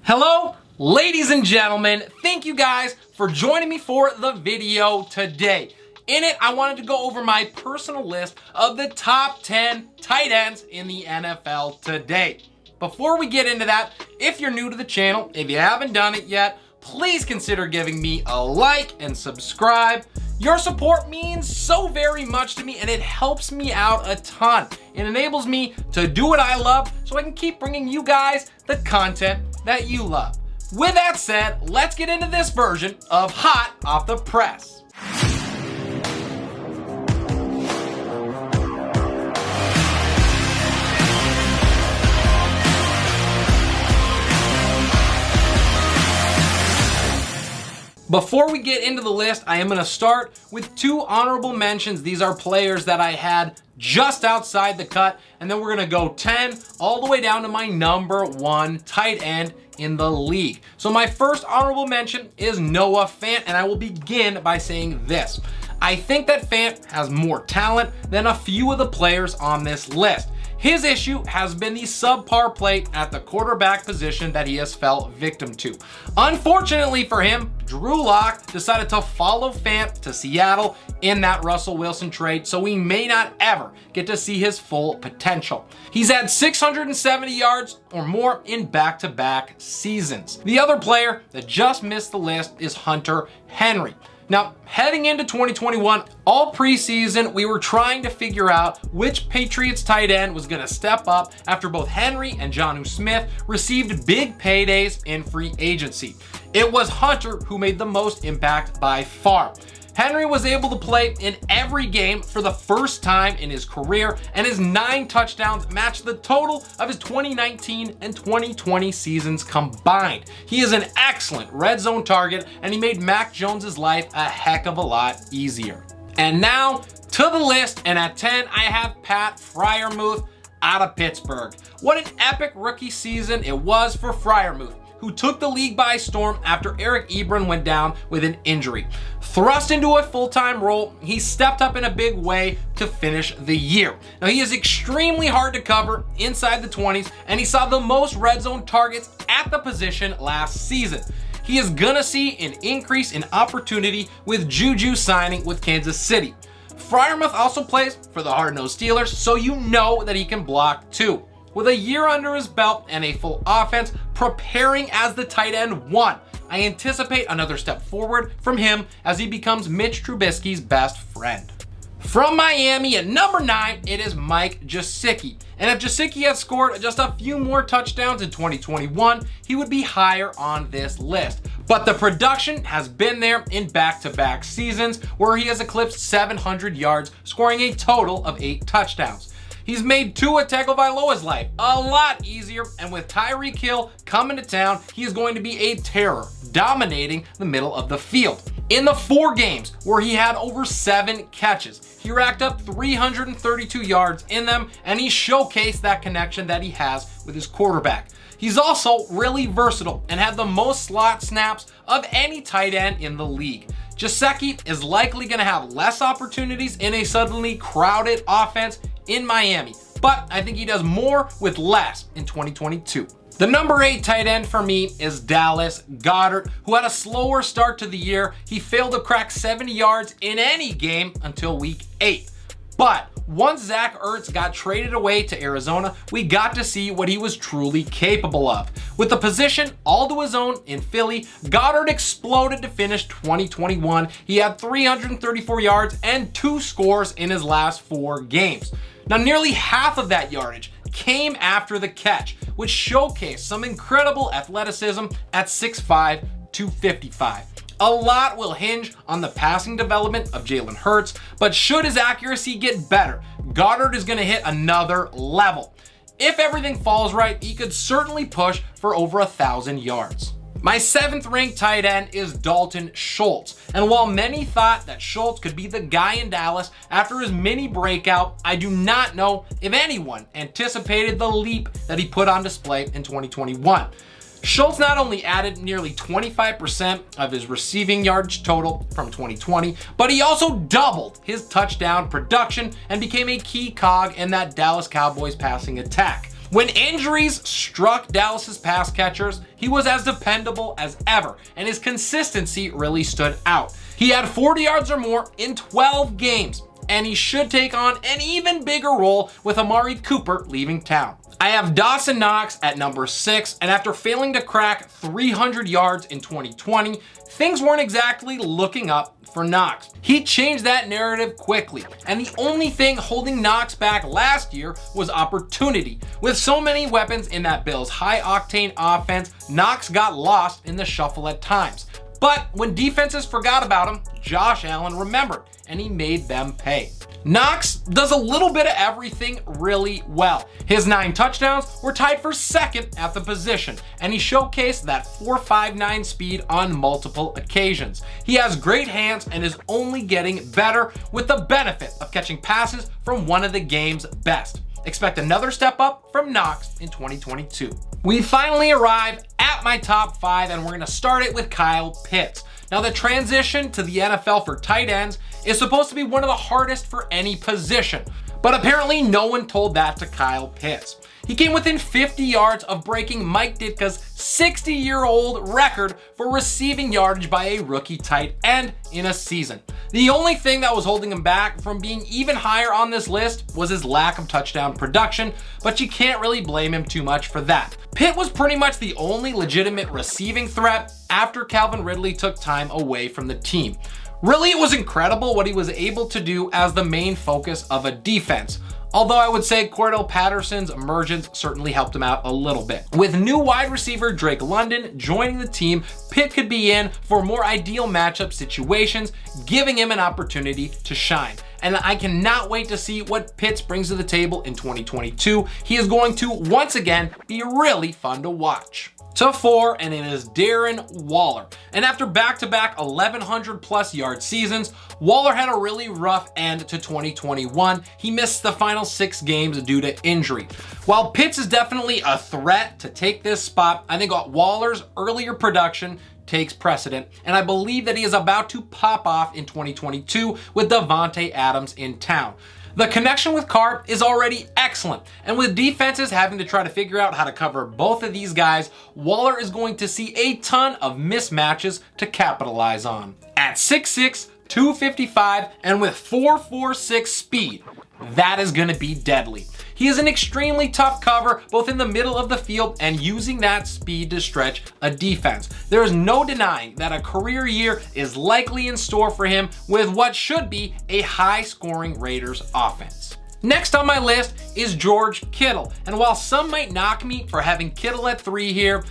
Hello, ladies and gentlemen. Thank you guys for joining me for the video today. In it, I wanted to go over my personal list of the top 10 tight ends in the NFL today. Before we get into that, if you're new to the channel, if you haven't done it yet, please consider giving me a like and subscribe. Your support means so very much to me and it helps me out a ton. It enables me to do what I love so I can keep bringing you guys the content that you love. With that said, let's get into this version of Hot Off the Press. Before we get into the list, I am going to start with two honorable mentions. These are players that I had just outside the cut, and then we're going to go 10 all the way down to my number one tight end in the league. So my first honorable mention is Noah Fant, and I will begin by saying this. I think that Fant has more talent than a few of the players on this list. His issue has been the subpar play at the quarterback position that he has fell victim to. Unfortunately for him, Drew Lock decided to follow Fant to Seattle in that Russell Wilson trade, so we may not ever get to see his full potential. He's had 670 yards or more in back-to-back seasons. The other player that just missed the list is Hunter Henry. Now, heading into 2021, all preseason, we were trying to figure out which Patriots tight end was going to step up after both Henry and Jonnu Smith received big paydays in free agency. It was Hunter who made the most impact by far. Henry was able to play in every game for the first time in his career, and his 9 touchdowns matched the total of his 2019 and 2020 seasons combined. He is an excellent red zone target, and he made Mac Jones's life a heck of a lot easier. And now to the list, and at 10, I have Pat Friermuth out of Pittsburgh. What an epic rookie season it was for Friermuth, who took the league by storm after Eric Ebron went down with an injury. Thrust into a full-time role, he stepped up in a big way to finish the year. Now, he is extremely hard to cover inside the 20s, and he saw the most red zone targets at the position last season. He is gonna see an increase in opportunity with Juju signing with Kansas City. Friermuth also plays for the hard-nosed Steelers, so you know that he can block too. With a year under his belt and a full offense preparing as the tight end 1, I anticipate another step forward from him as he becomes Mitch Trubisky's best friend. From Miami at number 9, it is Mike Gesicki. And if Gesicki had scored just a few more touchdowns in 2021, he would be higher on this list. But the production has been there in back-to-back seasons where he has eclipsed 700 yards, scoring a total of 8 touchdowns. He's made Tua Tagovailoa's life a lot easier, and with Tyreek Hill coming to town, he is going to be a terror, dominating the middle of the field. In the 4 games where he had over 7 catches, he racked up 332 yards in them, and he showcased that connection that he has with his quarterback. He's also really versatile and had the most slot snaps of any tight end in the league. Gesicki is likely going to have less opportunities in a suddenly crowded offense in Miami, but I think he does more with less in 2022. The number 8 tight end for me is Dallas Goedert, who had a slower start to the year. He failed to crack 70 yards in any game until week 8. But once Zach Ertz got traded away to Arizona, we got to see what he was truly capable of. With the position all to his own in Philly, Goedert exploded to finish 2021. He had 334 yards and 2 scores in his last 4 games. Now, nearly half of that yardage came after the catch, which showcased some incredible athleticism at 6'5", 255. A lot will hinge on the passing development of Jalen Hurts, but should his accuracy get better, Goedert is going to hit another level. If everything falls right, he could certainly push for over 1,000 yards. My 7th ranked tight end is Dalton Schultz, and while many thought that Schultz could be the guy in Dallas after his mini breakout, I do not know if anyone anticipated the leap that he put on display in 2021. Schultz not only added nearly 25% of his receiving yards total from 2020, but he also doubled his touchdown production and became a key cog in that Dallas Cowboys passing attack. When injuries struck Dallas's pass catchers, he was as dependable as ever, and his consistency really stood out. He had 40 yards or more in 12 games, and he should take on an even bigger role with Amari Cooper leaving town. I have Dawson Knox at number 6, and after failing to crack 300 yards in 2020, things weren't exactly looking up for Knox. He changed that narrative quickly, and the only thing holding Knox back last year was opportunity. With so many weapons in that Bills high-octane offense, Knox got lost in the shuffle at times. But when defenses forgot about him, Josh Allen remembered, and he made them pay. Knox does a little bit of everything really well. His 9 touchdowns were tied for second at the position, and he showcased that 4.59 speed on multiple occasions. He has great hands and is only getting better with the benefit of catching passes from one of the game's best. Expect another step up from Knox in 2022. We finally arrive at my top 5, and we're going to start it with Kyle Pitts. Now, the transition to the NFL for tight ends is supposed to be one of the hardest for any position, but apparently no one told that to Kyle Pitts. He came within 50 yards of breaking Mike Ditka's 60-year-old record for receiving yardage by a rookie tight end in a season. The only thing that was holding him back from being even higher on this list was his lack of touchdown production, but you can't really blame him too much for that. Pitt was pretty much the only legitimate receiving threat after Calvin Ridley took time away from the team. Really, it was incredible what he was able to do as the main focus of a defense. Although I would say Cordell Patterson's emergence certainly helped him out a little bit. With new wide receiver Drake London joining the team, Pitt could be in for more ideal matchup situations, giving him an opportunity to shine. And I cannot wait to see what Pitts brings to the table in 2022. He is going to once again be really fun to watch. To 4, and it is Darren Waller. And after back-to-back 1,100 plus yard seasons, Waller had a really rough end to 2021. He missed the final 6 games due to injury. While Pitts is definitely a threat to take this spot, I think Waller's earlier production takes precedent, and I believe that he is about to pop off in 2022 with Davante Adams in town. The connection with Carr is already excellent, and with defenses having to try to figure out how to cover both of these guys, Waller is going to see a ton of mismatches to capitalize on. At 6'6", 255, and with 4.46 speed, that is going to be deadly. He is an extremely tough cover, both in the middle of the field and using that speed to stretch a defense. There is no denying that a career year is likely in store for him with what should be a high-scoring Raiders offense. Next on my list is George Kittle, and while some might knock me for having Kittle at 3 here,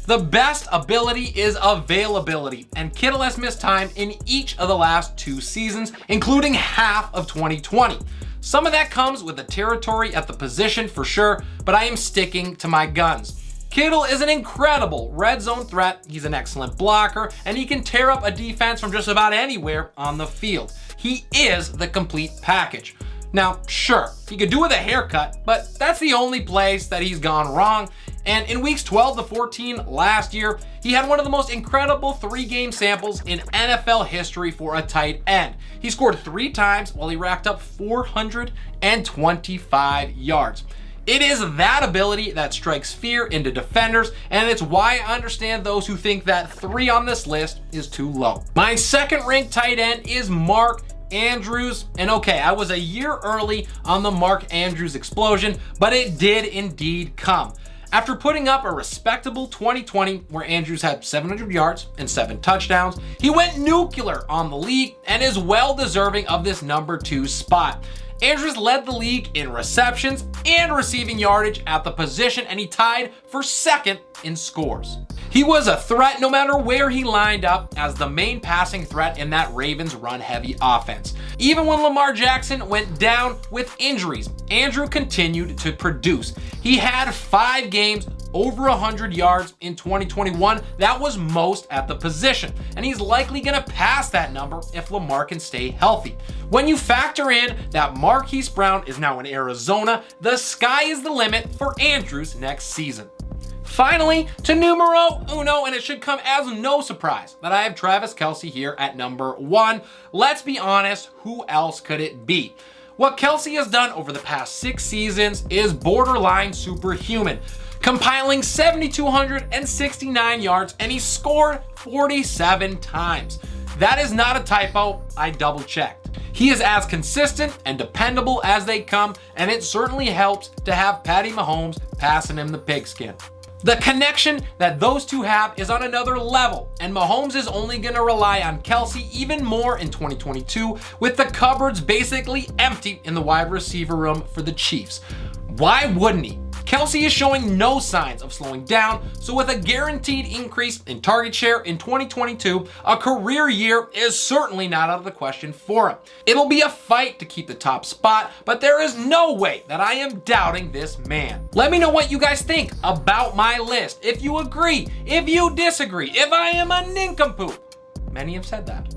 the best ability is availability, and Kittle has missed time in each of the last 2 seasons, including half of 2020. Some of that comes with the territory at the position for sure, but I am sticking to my guns. Kittle is an incredible red zone threat, he's an excellent blocker, and he can tear up a defense from just about anywhere on the field. He is the complete package. Now, sure, he could do with a haircut, but that's the only place that he's gone wrong. And in weeks 12 to 14 last year, he had one of the most incredible 3-game samples in NFL history for a tight end. He scored 3 times while he racked up 425 yards. It is that ability that strikes fear into defenders, and it's why I understand those who think that 3 on this list is too low. My second ranked tight end is Mark Andrews, and okay, I was a year early on the Mark Andrews explosion, but it did indeed come. After putting up a respectable 2020 where Andrews had 700 yards and 7 touchdowns, he went nuclear on the league and is well deserving of this number 2 spot. Andrews led the league in receptions and receiving yardage at the position, and he tied for second in scores. He was a threat no matter where he lined up as the main passing threat in that Ravens run-heavy offense. Even when Lamar Jackson went down with injuries, Andrew continued to produce. He had 5 games over 100 yards in 2021. That was most at the position, and he's likely going to pass that number if Lamar can stay healthy. When you factor in that Marquise Brown is now in Arizona, the sky is the limit for Andrews next season. Finally, to numero uno, and it should come as no surprise that I have Travis Kelce here at number 1. Let's be honest, who else could it be? What Kelce has done over the past 6 seasons is borderline superhuman, compiling 7,269 yards, and he scored 47 times. That is not a typo, I double checked. He is as consistent and dependable as they come, and it certainly helps to have Patty Mahomes passing him the pigskin. The connection that those two have is on another level, and Mahomes is only going to rely on Kelce even more in 2022, with the cupboards basically empty in the wide receiver room for the Chiefs. Why wouldn't he? Kelce is showing no signs of slowing down, so with a guaranteed increase in target share in 2022, a career year is certainly not out of the question for him. It'll be a fight to keep the top spot, but there is no way that I am doubting this man. Let me know what you guys think about my list. If you agree, if you disagree, if I am a nincompoop. Many have said that.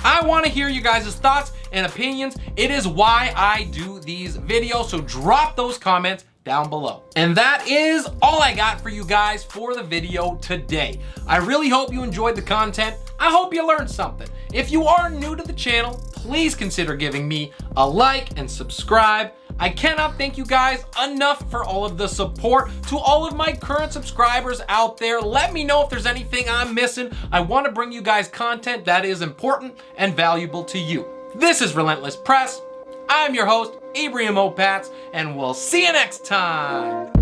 I want to hear you guys' thoughts and opinions. It is why I do these videos, so drop those comments down below. And that is all I got for you guys for the video today. I really hope you enjoyed the content. I hope you learned something. If you are new to the channel, please consider giving me a like and subscribe. I cannot thank you guys enough for all of the support. To all of my current subscribers out there, let me know if there's anything I'm missing. I want to bring you guys content that is important and valuable to you. This is Relentless Press. I'm your host, Friermuth, and we'll see you next time.